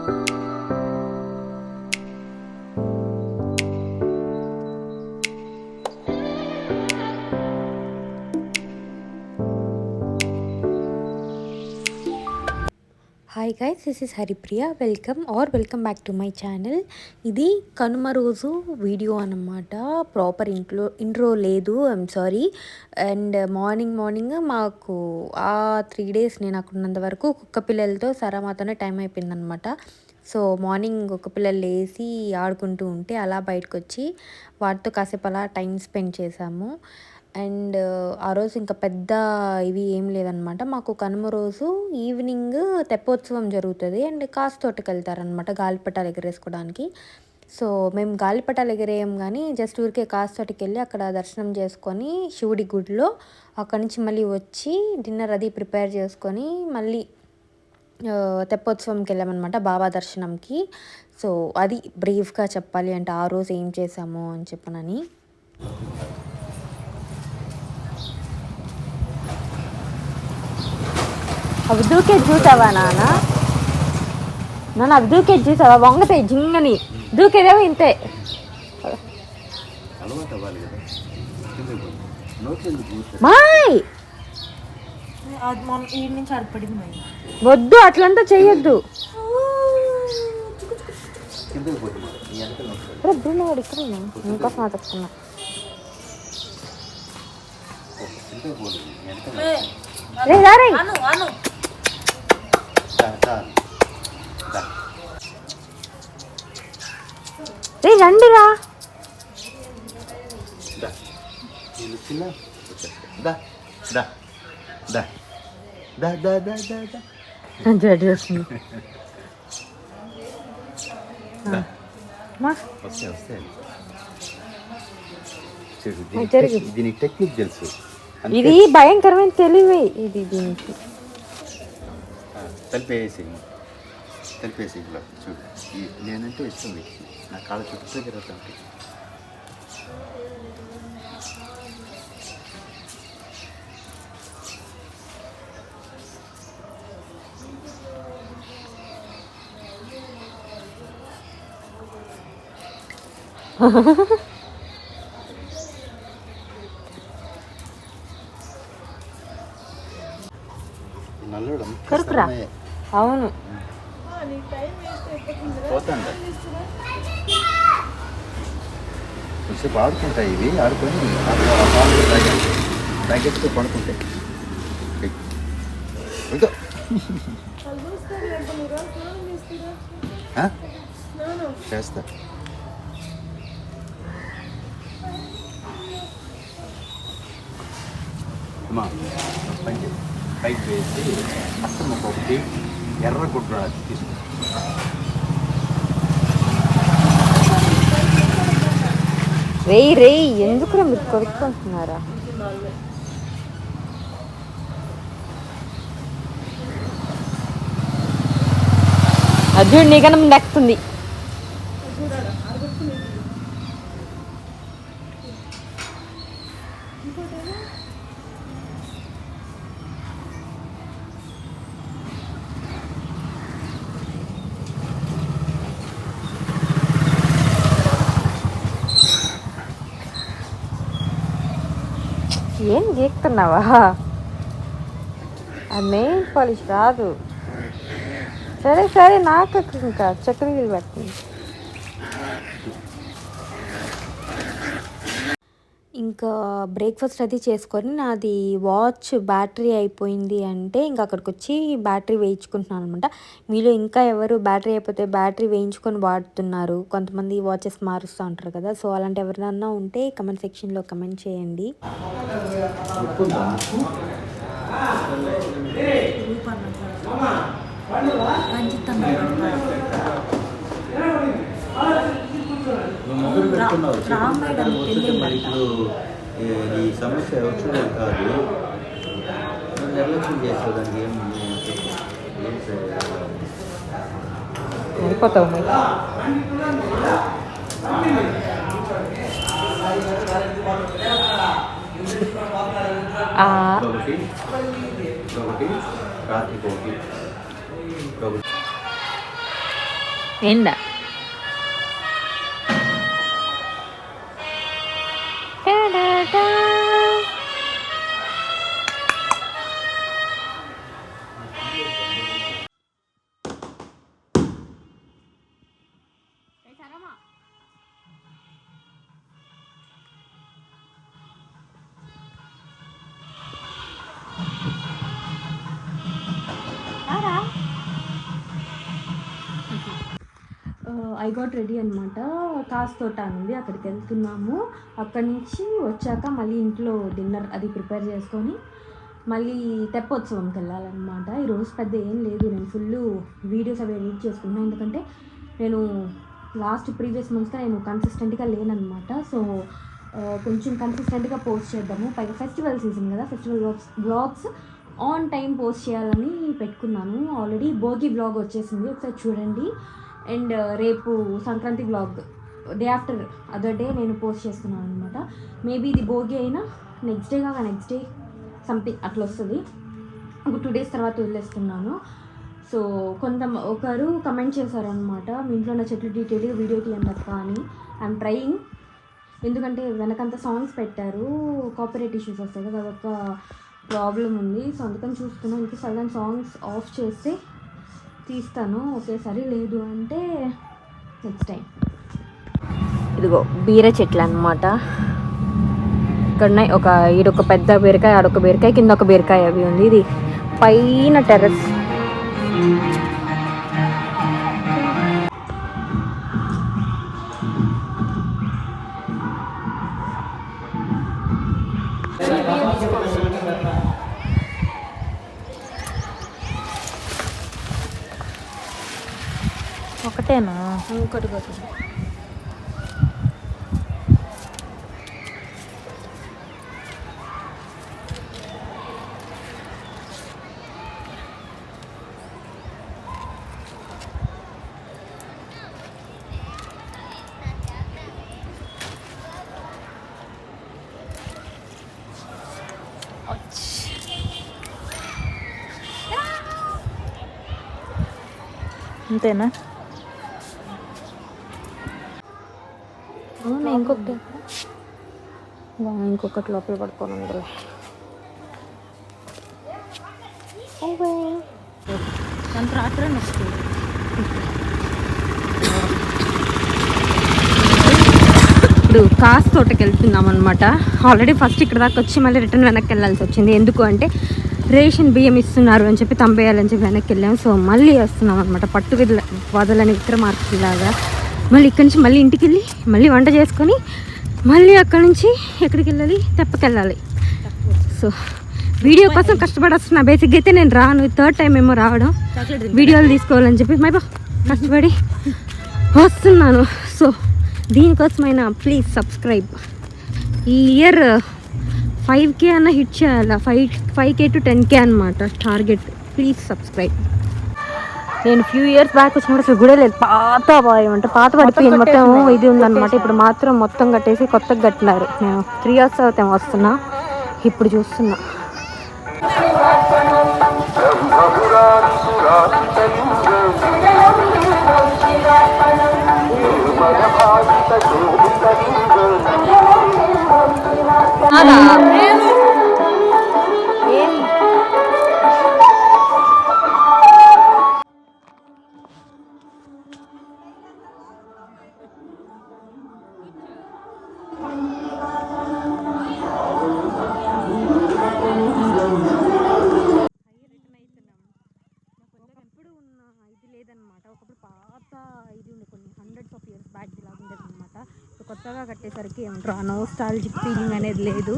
Hi guys, this is Haripriya. Welcome back to my channel. ఇది కనుమ రోజు video అన్నమాట. Proper intro లేదు, ఐఎమ్ సారీ. అండ్ మార్నింగ్ మాకు ఆ 3 days నేను అక్కడ ఉన్నంత వరకు కుక్క పిల్లలతో సరమాతోనే టైం అయిపోయిందనమాట. సో మార్నింగ్ కుక్క పిల్లలు లేసి ఆడుకుంటూ ఉంటే అలా బయటకు వచ్చి వాటితో కాసేపు అలా టైం స్పెండ్ చేశాము. అండ్ ఆ రోజు ఇంకా పెద్ద ఇవి ఏం లేదనమాట. మాకు కనుమ రోజు ఈవినింగ్ తెప్పోత్సవం జరుగుతుంది అండ్ కాసు తోటకి వెళ్తారనమాట గాలిపటాలు ఎగరేసుకోవడానికి. సో మేము గాలిపటాలు ఎగరేయం కానీ జస్ట్ ఊరికే కాసు తోటకి వెళ్ళి అక్కడ దర్శనం చేసుకొని శివుడి గుడిలో అక్కడి నుంచి మళ్ళీ వచ్చి డిన్నర్ అది ప్రిపేర్ చేసుకొని మళ్ళీ తెప్పోత్సవంకి వెళ్ళామన్నమాట, బాబా దర్శనంకి. సో అది బ్రీఫ్గా చెప్పాలి అంటే ఆ రోజు ఏం చేసాము అని చెప్పనని. అవి దూకేది చూసావా నాన్న అవి దూకేది చూసావా? వంగతాయి జింగని, దూకేదేమో ఇంతే. మాయ్ వద్దు, అట్లంతా చెయ్యొద్దు. బ్రూనోడు ఇక్కడ ఇంకోసం మాట్లాడుతున్నా. రండిరా. దీనికి టెక్నిక్ తెలుసు, ఇది భయంకరమైన తెలివి. ఇది దీనికి కలిపేసి ఇలా చూడు. నేనంటే ఇష్టం, నా కాళ్ళ చుట్టూ తిరుగుతాను. కరుకురా. అవును, పోతాండ కొంచెంసేపు ఆడుకుంటాయి ఇవి. ఆడుకొని ప్యాకెట్తో పడుకుంటాయి. చేస్తా. అమ్మా పంచి పైకి వేసి అసలు ఒకటి ఎర్ర గుడ్డ తీసుకుంటాం. రేయ్ ఎందుకు మీరు కొడుకుంటున్నారా? అర్జున్ నీకన్నా ముందు ఎక్కుతుంది. ఏం గీక్కుతున్నావా? అది నెయిల్ పాలిష్ రాదు. సరే నాకు ఇంకా చక్కెర పడుతుంది. ఇంకా బ్రేక్ఫాస్ట్ అది చేసుకొని నాది వాచ్ బ్యాటరీ అయిపోయింది అంటే ఇంకా అక్కడికి వచ్చి బ్యాటరీ వేయించుకుంటున్నాను అనమాట. మీలో ఇంకా ఎవరు బ్యాటరీ అయిపోతే బ్యాటరీ వేయించుకొని వాడుతున్నారు? కొంతమంది వాచెస్ మారుస్తూ ఉంటారు కదా. సో అలాంటి ఎవరినన్నా ఉంటే కమెంట్ సెక్షన్లో కమెంట్ చేయండి. ఈ సమస్య వచ్చేది కాదు, నిర్లక్ష్యం చేసేదానికి అయిపోతావు. ఒకటి రాత్రికి ఒకటి ఏందా ఐ గాట్ రెడీ అనమాట. కాస్ తోట ఉంది, అక్కడికి వెళ్తున్నాము. అక్కడి నుంచి వచ్చాక మళ్ళీ ఇంట్లో డిన్నర్ అది ప్రిపేర్ చేసుకొని మళ్ళీ తెప్పోత్సవంకి వెళ్ళాలన్నమాట. ఈరోజు పెద్ద ఏం లేదు, నేను ఫుల్ వీడియోస్ అవి ఎడిట్ చేసుకుంటున్నాను. ఎందుకంటే నేను ప్రీవియస్ మంత్స్గా నేను కన్సిస్టెంట్గా లేనన్నమాట. సో కొంచెం కన్సిస్టెంట్గా పోస్ట్ చేద్దాము. పైగా ఫెస్టివల్ సీజన్ కదా, festival blogs on time post చేయాలని పెట్టుకున్నాను. ఆల్రెడీ భోగి బ్లాగ్ వచ్చేసింది, ఒకసారి చూడండి. అండ్ రేపు Sankranti blog day after other day నేను పోస్ట్ చేస్తున్నాను అనమాట. మేబీ ఇది భోగి అయినా నెక్స్ట్ డే సంథింగ్ అట్లా వస్తుంది. ఒక 2 days తర్వాత వదిలేస్తున్నాను. సో ఒకరు కమెంట్ చేశారనమాట, మీ ఇంట్లో ఉన్న చెట్లు డీటెయిల్గా వీడియో తీయండి అక్క అని. ఐఎమ్ ట్రయింగ్, ఎందుకంటే వెనకంతా సాంగ్స్ పెట్టారు, కాపీరైట్ ఇష్యూస్ వస్తాయి కదా, అదొక ప్రాబ్లం ఉంది. సో అందుకని చూస్తున్నాను. ఇంకా సడన్ సాంగ్స్ ఆఫ్ చేస్తే తీస్తాను ఒకేసారి, లేదు అంటే నెక్స్ట్ టైం. ఇదిగో బీర చెట్లు అన్నమాట. ఇక్కడ ఉన్నాయి, ఈడొక పెద్ద బీరకాయ, ఆడొక బీరకాయ, కింద ఒక బీరకాయ అవి ఉంది. ఇది పైన టెర్రస్. ఒకటేనా? ఇంకోటి పోతుంది. అంతేనా? ఇంకొకటి లోపల పడుకోను అందులో. అంత రాత్రి వస్తుంది. ఇప్పుడు కాస్ తోటకి వెళ్తున్నాం అనమాట. ఆల్రెడీ ఫస్ట్ ఇక్కడ దాకా వచ్చి మళ్ళీ రిటర్న్ వెనక్కి వెళ్ళాల్సి వచ్చింది. ఎందుకు అంటే రేషన్ బియ్యం ఇస్తున్నారు అని చెప్పి తంపేయాలని చెప్పి వెనక్కి వెళ్ళాము. సో మళ్ళీ వస్తున్నాం అనమాట, పట్టు వదలని విక్రమార్కులాగా. మళ్ళీ ఇక్కడి నుంచి మళ్ళీ ఇంటికి వెళ్ళి మళ్ళీ వంట చేసుకొని మళ్ళీ అక్కడి నుంచి ఎక్కడికి వెళ్ళాలి, తెప్పకెళ్ళాలి. సో వీడియో కోసం కష్టపడి వస్తున్నా. బేసిక్గా అయితే నేను రాను, 3rd time ఏమో రావడం, వీడియోలు తీసుకోవాలని చెప్పి కష్టపడి వస్తున్నాను. సో దీనికోసమైనా ప్లీజ్ సబ్స్క్రైబ్. ఈ ఇయర్ 5K అన్న హిట్ చేయాలి, 5K to 10K అనమాట టార్గెట్. Please subscribe. నేను ఫ్యూ ఇయర్స్ బ్యాక్ వచ్చినప్పుడు అసలు గుడే లేదు, పాత పడిపోయింది మొత్తం. ఇది ఉందన్నమాట. ఇప్పుడు మాత్రం మొత్తం కట్టేసి కొత్తగా కట్టినారు. నేను 3 years అవుతాం వస్తున్నా, ఇప్పుడు చూస్తున్నా. ఒకప్పుడు పాత ఇది ఉండే, కొన్ని 100s of years బ్యాక్ ఇలాగ ఉండేది అనమాట. కొత్తగా కట్టేసరికి ఏమంటారు, నోస్టాల్జిక్ ఫీలింగ్ అనేది లేదు.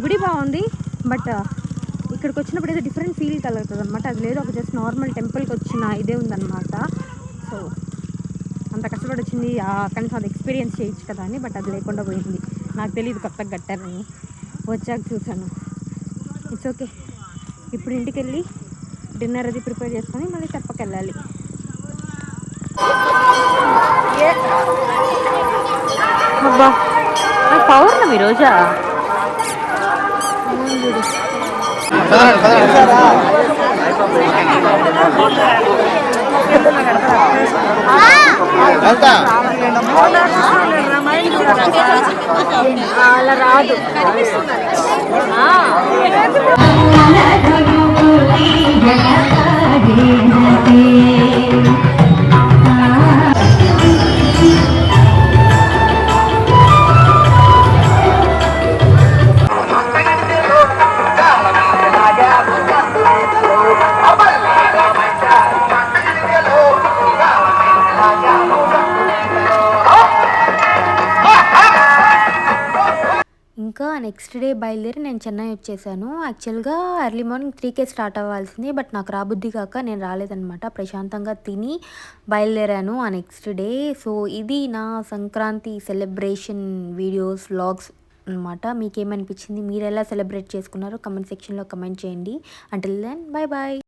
గుడి బాగుంది, బట్ ఇక్కడికి వచ్చినప్పుడు ఏదో డిఫరెంట్ ఫీల్ కలుగుతుంది అనమాట. అది లేదు, ఒక జస్ట్ నార్మల్ టెంపుల్కి వచ్చిన ఇదే ఉందన్నమాట. సో అంత కష్టపడి వచ్చింది, కనీసం అది ఎక్స్పీరియన్స్ చేయొచ్చు కదా అని. బట్ అది లేకుండా పోయింది. నాకు తెలియదు కొత్తగా కట్టారని, వచ్చాక చూసాను. It's okay. ఇప్పుడు ఇంటికి వెళ్ళి డిన్నర్ అది ప్రిపేర్ చేసుకొని మళ్ళీ తెప్పకెళ్ళాలి. అబ్బా పౌర్ణమి రోజా? అలా రాదు. ఇంకా నెక్స్ట్ డే బయలుదేరి నేను చెన్నై వచ్చేసాను. యాక్చువల్గా ఎర్లీ మార్నింగ్ 3కే స్టార్ట్ అవ్వాల్సింది, బట్ నాకు రాబుద్ది కాక నేను రాలేదనమాట. ప్రశాంతంగా తిని బయలుదేరాను ఆ నెక్స్ట్ డే. సో ఇది నా సంక్రాంతి సెలబ్రేషన్ వీడియోస్ వ్లాగ్స్ అనమాట. మీకేమనిపించింది, మీరు ఎలా సెలబ్రేట్ చేసుకున్నారో కమెంట్ సెక్షన్లో కమెంట్ చేయండి. Until then bye bye.